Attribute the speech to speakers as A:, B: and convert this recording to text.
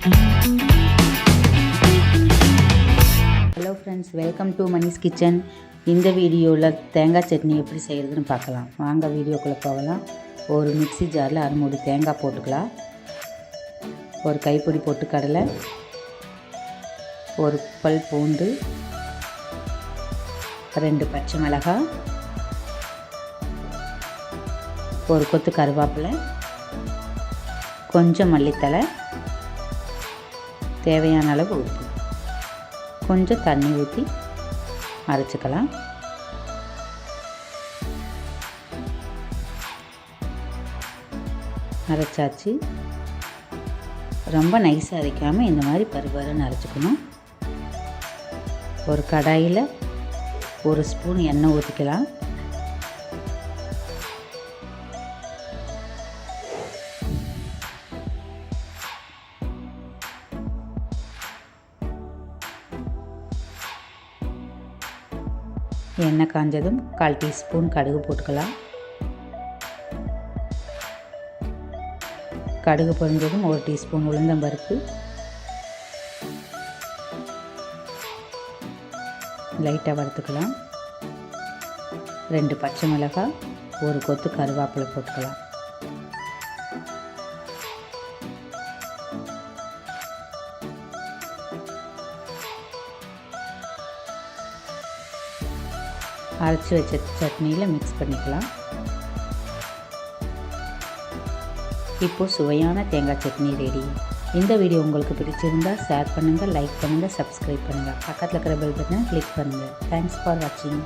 A: Hello friends, welcome to Mani's kitchen. இந்த வீடியோவில் தேங்காய் சட்னி எப்படி செய்கிறதுன்னு பார்க்கலாம். வாங்க வீடியோக்குள்ளே போகலாம். ஒரு மிக்ஸி ஜாரில் அரைமுடி தேங்காய் போட்டுக்கலாம். ஒரு கைப்பிடி பொட்டுக்கடலை, ஒரு பல் பூண்டு, 2 பச்சை மிளகாய், ஒரு கொத்து கருவேப்பிலை, கொஞ்சம் மல்லித்தழை, தேவையான அளவு உப்பு, கொஞ்சம் தண்ணி ஊற்றி அரைச்சிக்கலாம். அரைச்சாச்சு. ரொம்ப நைஸாக அரைக்காமல் இந்த மாதிரி பருபருன்னு அரைச்சிக்கணும். ஒரு கடாயில் 1 ஸ்பூன் எண்ணெய் ஊற்றிக்கலாம். எண்ணெய் காஞ்சதும் 1/4 டீஸ்பூன் கடுகு போட்டுக்கலாம். கடுகு பொரிஞ்சதும் 1 டீஸ்பூன் உளுந்தம்பருப்பு, லைட்டாக வறுத்துக்கலாம். 2 பச்சை மிளகாய், ஒரு கொத்து கருவேப்பிலை போட்டுக்கலாம். அரைச்சி வச்ச சட்னியில் மிக்ஸ் பண்ணிக்கலாம். இப்போது சுவையான தேங்காய் சட்னி ரெடி. இந்த வீடியோ உங்களுக்கு பிடிச்சிருந்தால் ஷேர் பண்ணுங்கள், லைக் பண்ணுங்கள், சப்ஸ்கிரைப் பண்ணுங்கள். பக்கத்தில் இருக்கிற பெல் பட்டனை கிளிக் பண்ணுங்கள். தேங்க்ஸ் ஃபார் வாட்சிங்.